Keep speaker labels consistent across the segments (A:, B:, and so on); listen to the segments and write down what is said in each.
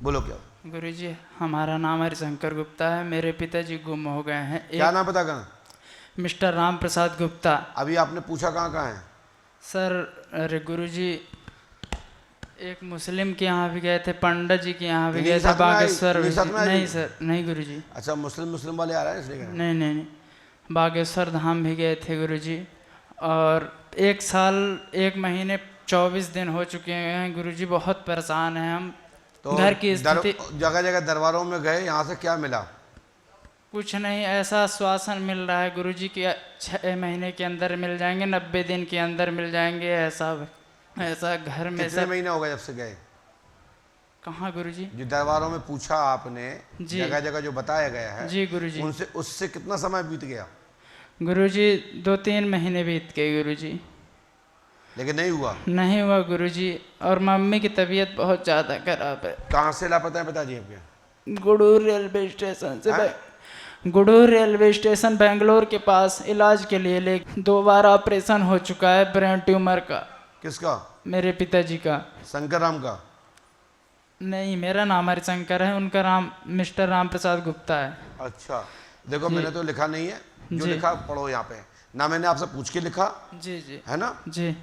A: बोलो क्या?
B: गुरुजी, हमारा नाम हरिशंकर गुप्ता है। मेरे पिताजी गुम हो गए हैं।
A: क्या नाम पता करना?
B: मिस्टर राम प्रसाद गुप्ता।
A: अभी आपने पूछा कहाँ कहाँ है?
B: सर, अरे गुरुजी, एक मुस्लिम के यहाँ भी गए थे, पंडित जी के यहाँ भी
A: इन्हीं
B: गए
A: के
B: थे,
A: साथ में आई?
B: बागेश्वर
A: इन्हीं के साथ में आई?
B: नहीं सर, नहीं गुरुजी।
A: अच्छा, मुस्लिम वाले आ रहे हैं इसलिए कह रहे हैं।
B: नहीं नहीं नहीं, बागेश्वर धाम भी गए थे गुरुजी। और 1 साल 1 महीने 24 दिन हो चुके हैं गुरुजी। बहुत परेशान हैं हम।
A: तो
B: घर की स्थिति
A: जगह जगह दरबारों में गए, यहाँ से क्या मिला?
B: कुछ नहीं, ऐसा आश्वासन मिल रहा है गुरुजी कि 6 महीने के अंदर मिल जाएंगे, 90 दिन के अंदर मिल जाएंगे। ऐसा घर में
A: कितने महीने हो गए जब से गए?
B: कहाँ गुरुजी?
A: जो दरबारों में पूछा आपने,
B: जी।
A: जगह जगह जो बताया गया है
B: जी गुरुजी।
A: उनसे उससे कितना समय बीत गया?
B: गुरुजी 2-3 महीने बीत गए गुरुजी।
A: लेकिन नहीं हुआ?
B: नहीं हुआ गुरुजी। और मम्मी की तबीयत बहुत ज़्यादा खराब है।
A: कहाँ से लापता है पिताजी आपके?
B: गुडूर रेलवे स्टेशन से। गुडूर रेलवे स्टेशन बेंगलोर के पास इलाज के लिए 2 बार ऑपरेशन हो चुका है ब्रेन ट्यूमर का।
A: किसका?
B: मेरे पिताजी का।
A: शंकर राम का?
B: नहीं, मेरा नाम हरिशंकर है, उनका नाम मिस्टर राम प्रसाद गुप्ता है।
A: अच्छा, देखो मैंने तो लिखा नहीं है, जो लिखा पढ़ो यहाँ पे ना। मैंने आपसे पूछ के लिखा।
B: जी जी।
A: है ना?
B: जी।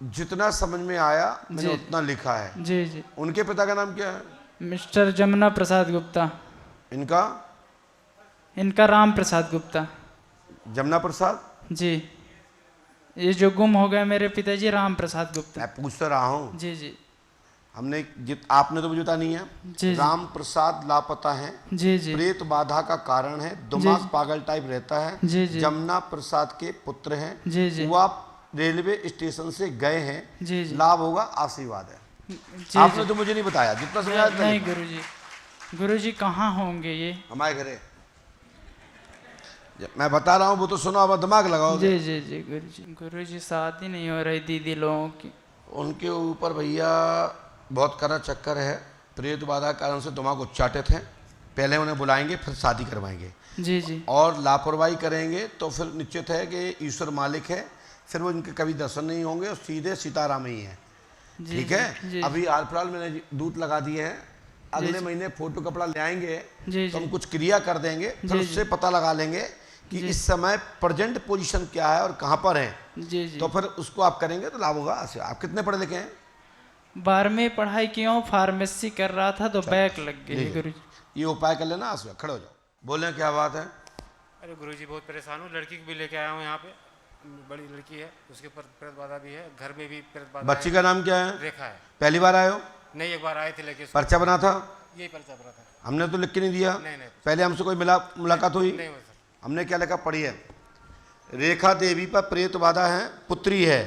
A: जितना समझ में आया मैंने उतना लिखा है।
B: जी जी।
A: उनके पिता का नाम क्या है?
B: मिस्टर जमुना प्रसाद गुप्ता।
A: इनका
B: राम प्रसाद गुप्ता।
A: जमुना प्रसाद?
B: जी। ये जो गुम हो गए मेरे पिताजी, राम प्रसाद गुप्ता।
A: मैं पूछ तो रहा हूँ।
B: जी जी।
A: हमने आपने तो मुझे बता नहीं है।
B: जी।
A: राम प्रसाद लापता है।
B: जी जी।
A: प्रेत बाधा का कारण है, दिमाग पागल टाइप रहता है।
B: जी जी।
A: जमुना प्रसाद के पुत्र हैं।
B: जी जी।
A: वो आप रेलवे स्टेशन से गए हैं।
B: जी जी।
A: लाभ होगा, आशीर्वाद है।
B: जी
A: आपने
B: जी।
A: तो मुझे नहीं बताया, जितना समझाया
B: नहीं गुरुजी। गुरुजी कहाँ होंगे ये?
A: हमारे घरे। मैं बता रहा हूँ वो तो सुनो, अब दिमाग लगाओ।
B: जी जी जी गुरुजी। गुरुजी शादी नहीं हो रही दीदी लोगों की।
A: उनके ऊपर भैया बहुत कड़ा चक्कर है। प्रेत बाधा के कारण से दिमाग उच्चाटित है। पहले उन्हें बुलाएंगे, फिर शादी करवाएंगे।
B: जी जी।
A: और लापरवाही करेंगे तो फिर निश्चित है कि ईश्वर मालिक है, फिर वो इनके कभी दर्शन नहीं होंगे और सीधे सीताराम ही है। ठीक है? अभी हाल फिलहाल मैंने दूत लगा दिए हैं। अगले महीने फोटो कपड़ा ले आएंगे तो हम कुछ क्रिया कर देंगे, फिर उससे पता लगा लेंगे कि इस समय प्रेजेंट पोजीशन क्या है और कहाँ पर है।
B: जी जी।
A: तो फिर उसको आप करेंगे तो लाभ होगा। आप कितने पढ़े लिखे हैं?
B: 12वीं पढ़ाई की हूँ, फार्मेसी कर रहा था तो बैक लग गई गुरुजी।
A: ये उपाय कर लेना। आसुआ खड़े हो जाओ, बोले क्या बात है?
C: अरे गुरुजी बहुत परेशान हूँ। लड़की को भी लेके आया हूँ यहाँ पे, बड़ी लड़की है, उसके ऊपर प्रेत बाधा भी है, घर में भी प्रेत बाधा।
A: बच्ची का नाम क्या है?
C: रेखा है।
A: पहली बार आए हो?
C: नहीं, एक बार आए थे लेके।
A: पर्चा बना था?
C: यही पर्चा बना था।
A: हमने तो लिख के नहीं दिया।
C: नहीं नहीं।
A: पहले हमसे कोई मुलाकात हुई?
C: नहीं सर।
A: हमने क्या लिखा पढ़ी है? रेखा देवी पर प्रेत बाधा है, पुत्री है,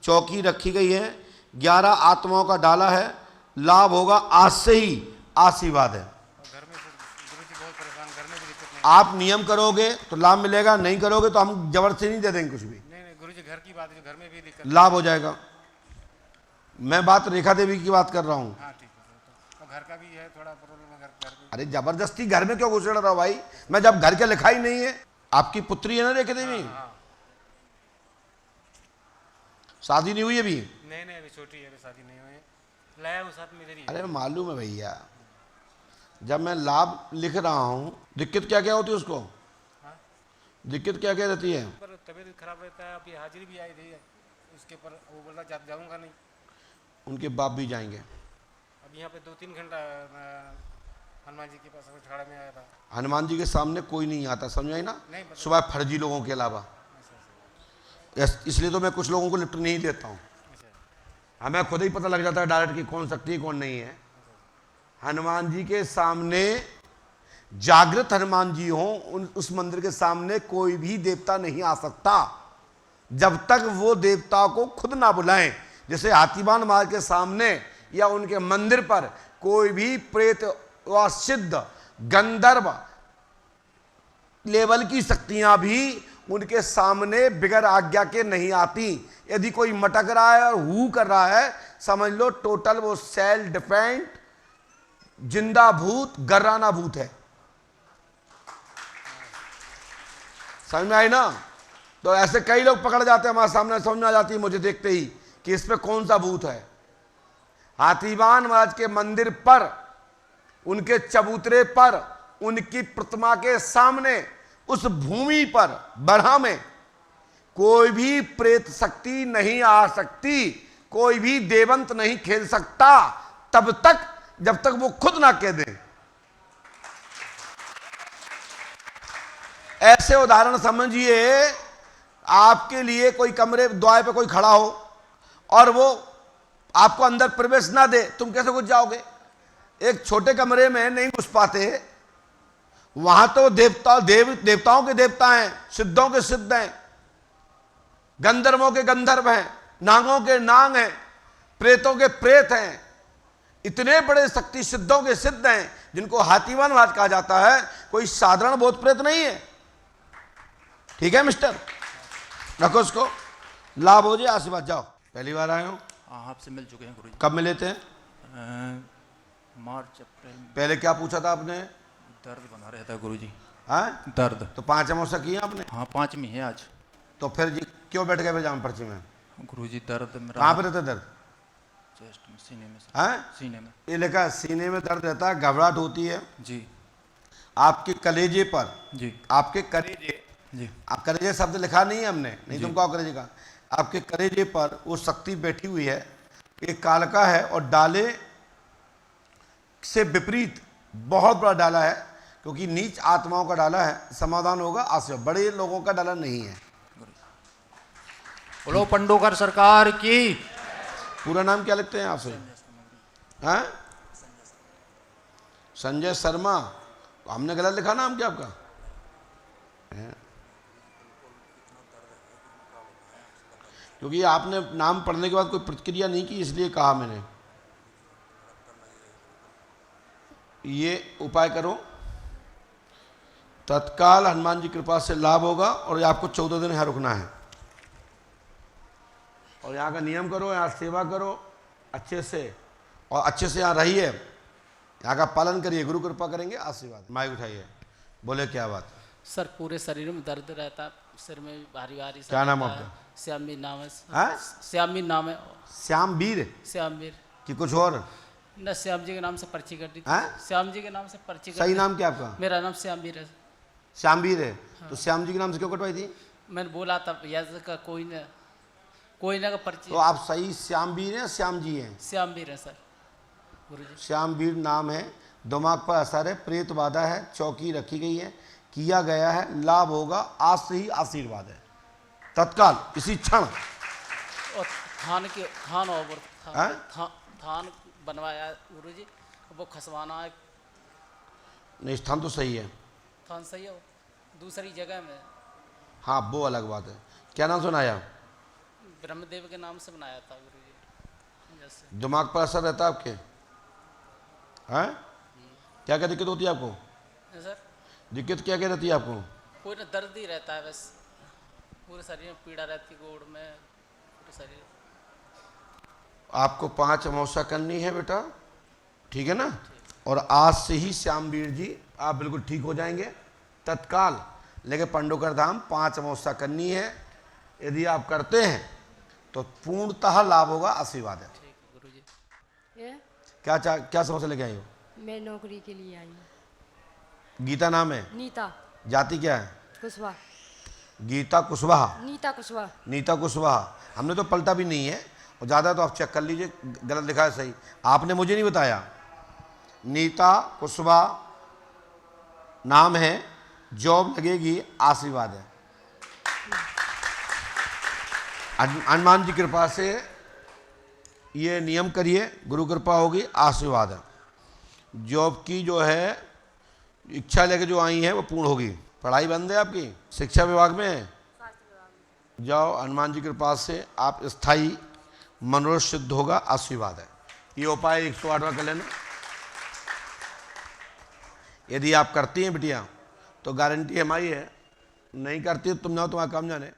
A: चौकी रखी गई है, 11 आत्माओं का डाला है, लाभ होगा, आज से ही आशीर्वाद है।
C: घर में गुरुजी बहुत परेशान, घर में भी दिक्कत नहीं।
A: आप नियम करोगे तो लाभ मिलेगा, नहीं करोगे तो हम जबरदस्ती नहीं दे देंगे कुछ भी।
C: नहीं गुरुजी, घर की बात है, घर में भी दिक्कत।
A: लाभ हो जाएगा। मैं बात रेखा देवी की बात कर रहा हूँ।
C: हाँ ठीक है। तो घर का भी है थोड़ा प्रॉब्लम है, घर की।
A: अरे जबरदस्ती घर में क्यों घुसेड़ रहा भाई? मैं जब घर के लिखा ही नहीं है। आपकी पुत्री है ना रेखा देवी? शादी नहीं हुई अभी?
C: नहीं अभी छोटी है, अभी शादी नहीं हुई है। लाया हूँ साथ में इधर ही।
A: अरे मालूम है भैया, जब मैं लाभ लिख रहा हूँ, दिक्कत क्या क्या होती है उसको? दिक्कत क्या क्या रहती है?
C: पर तबीयत खराब रहता है। अभी हाजिरी भी आई थी उसके पर, वो बोला जाऊँगा नहीं।
A: उनके बाप भी जाएंगे।
C: अब यहाँ पे 2-3 घंटा हनुमान जी के पास अखाड़ा में आया था।
A: हनुमान जी के सामने कोई नहीं आता, समझ आई ना?
C: नहीं,
A: सुबह फर्जी लोगों के अलावा। इसलिए तो मैं कुछ लोगों को लिफ्ट नहीं देता हूँ। हमें खुद ही पता लग जाता है डायरेक्ट कि कौन शक्ति कौन नहीं है। हनुमान जी के सामने, जागृत हनुमान जी हो, उस मंदिर के सामने कोई भी देवता नहीं आ सकता जब तक वो देवता को खुद ना बुलाएं। जैसे हाथीबान मार के सामने या उनके मंदिर पर कोई भी प्रेत व सिद्ध गंधर्व लेवल की शक्तियां भी उनके सामने बिगर आज्ञा के नहीं आती। यदि कोई मटक रहा है और हु कर रहा है, समझ लो टोटल वो सेल्फ डिफेंड जिंदा भूत गर्राना भूत है। समझ में आई ना? तो ऐसे कई लोग पकड़ जाते हैं हमारे सामने, समझ में आ जाती है मुझे देखते ही कि इस पे कौन सा भूत है। हाथीवान महाराज के मंदिर पर, उनके चबूतरे पर, उनकी प्रतिमा के सामने, उस भूमि पर बरहा में कोई भी प्रेत शक्ति नहीं आ सकती, कोई भी देवंत नहीं खेल सकता तब तक जब तक वो खुद ना कह दे। ऐसे उदाहरण समझिए, आपके लिए कोई कमरे द्वार पे कोई खड़ा हो और वो आपको अंदर प्रवेश ना दे, तुम कैसे घुस जाओगे? एक छोटे कमरे में नहीं घुस पाते, वहां तो देवताओं के देवता हैं, सिद्धों के सिद्ध हैं, गंधर्वों के गंधर्व हैं, नागों के नाग हैं, प्रेतों के प्रेत हैं। इतने बड़े शक्ति सिद्धों के सिद्ध हैं जिनको हाथीवान महाराज कहा जाता है, कोई साधारण भूत प्रेत नहीं है। ठीक है मिस्टर, रखो उसको, लाभ हो जाए, आशीर्वाद। जाओ, पहली बार आए हो?
D: हाँ, आपसे मिल चुके हैं गुरुजी।
A: कब मिले थे?
D: मार्च अप्रैल में।
A: पहले क्या पूछा था आपने?
D: दर्द बना रहता है गुरुजी।
A: हाँ,
D: दर्द।
A: तो 5 अमावस्या किए आपने?
D: हाँ, 5वीं है आज।
A: तो फिर जी क्यों बैठ गए जाम पर्ची में?
D: गुरुजी दर्द मेरा।
A: कहाँ पे रहता दर्द?
D: चेस्ट में, सीने में।
A: हाँ,
D: सीने में।
A: ये लिखा सीने में दर्द रहता है, घबराहट होती है
D: जी
A: आपके कलेजे पर,
D: जी
A: आपके कलेजे,
D: जी।
A: आप कलेजे शब्द लिखा नहीं है हमने, नहीं तुम कहो कलेजे का, आपके कलेजे पर वो शक्ति बैठी हुई है, एक कालका है और डाले से विपरीत बहुत बड़ा डाला है, क्योंकि नीच आत्माओं का डाला है। समाधान होगा आश्रय, बड़े लोगों का डाला नहीं है।
D: बोलो पंडोकर सरकार की।
A: पूरा नाम क्या लिखते हैं आपसे? हैं? संजय शर्मा। हमने गलत लिखा नाम क्या आपका? क्योंकि आपने नाम पढ़ने के बाद कोई प्रतिक्रिया नहीं की, इसलिए कहा मैंने। ये उपाय करो, तत्काल हनुमान जी की कृपा से लाभ होगा, और आपको 14 दिन यहाँ रुकना है, और यहाँ का नियम करो, यहाँ सेवा करो अच्छे से, और अच्छे से यहाँ रहिए, यहाँ का पालन करिए, गुरु कृपा करेंगे, आशीर्वाद। माइक उठाइए, बोले क्या बात?
E: सर पूरे शरीर में दर्द रहता, सिर में भारी भारी।
A: क्या नाम आपका?
E: श्यामवीर नाम है।
A: हाँ?
E: श्यामवीर नाम है।
A: श्यामवीर
E: श्यामवीर
A: कि कुछ और?
E: न, श्याम जी के नाम से पर्ची कर दी थी।
A: हाँ?
E: श्याम जी के नाम से पर्ची कर
A: सही
E: दी।
A: नाम क्या आपका?
E: मेरा नाम श्यामवीर है।
A: श्यामवीर है। तो श्याम जी के नाम से क्यों कटवाई थी?
E: मैंने बोला था यज का कोई न का पर्ची।
A: तो आप सही श्यामवीर हैं, श्याम जी हैं?
E: श्यामवीर है सर गुरुजी।
A: श्यामवीर नाम है, दिमाग पर असर है, प्रेत बाधा है, चौकी रखी गई है, किया गया है, लाभ होगा, आज से ही आशीर्वाद है, तत्काल इसी क्षण।
E: और थान बनवाया गुरुजी, वो खसवाना है।
A: नहीं, स्थान तो सही है,
E: थान सही है, दूसरी जगह में।
A: हाँ वो अलग बात है। क्या नाम सुनाया?
E: ब्रह्मदेव के नाम से बनाया था गुरुजी। जैसे
A: दिमाग पर असर रहता है आपके? हैं? क्या क्या दिक्कत होती है आपको?
E: सर
A: दिक्कत क्या क्या रहती है आपको?
E: कोई ना दर्द ही रहता है बस, पूरे शरीर में पीड़ा रहती, गोड़ में, पूरे शरीर।
A: आपको 5 अमावस्या करनी है बेटा, ठीक है ना? और आज से ही श्यामवीर जी आप बिल्कुल ठीक हो जाएंगे तत्काल। लेकिन पंडोकर धाम 5 अमावस्या करनी है, यदि आप करते हैं तो पूर्णतः लाभ होगा, आशीर्वाद है।
E: ठीक है गुरुजी।
F: ये
A: क्या समस्या लेके आई हो?
F: मैं नौकरी के लिए आई हूँ।
A: गीता नाम है?
F: नीता
A: जाति क्या है?
F: कुशवाहा।
A: गीता कुशवाहा?
F: नीता कुशवाहा।
A: नीता कुशवाहा। हमने तो पलटा भी नहीं है, और ज़्यादा तो आप चेक कर लीजिए, गलत लिखा है सही, आपने मुझे नहीं बताया। नीता कुशवाहा नाम है, जॉब लगेगी, आशीर्वाद है। हनुमान जी कृपा से ये नियम करिए, गुरु कृपा होगी, आशीर्वाद है। जॉब की जो है इच्छा लेके जो आई है वो पूर्ण होगी। पढ़ाई बंद है आपकी? शिक्षा विभाग में है? जाओ, हनुमान जी कृपा से आप स्थायी मनोरथ सिद्ध होगा, आशीर्वाद है। ये उपाय 108वां कर लेना। यदि आप करती हैं बिटिया तो गारंटी हमारी है, नहीं करती तो तुम जाओ, तुम्हारा काम जाने।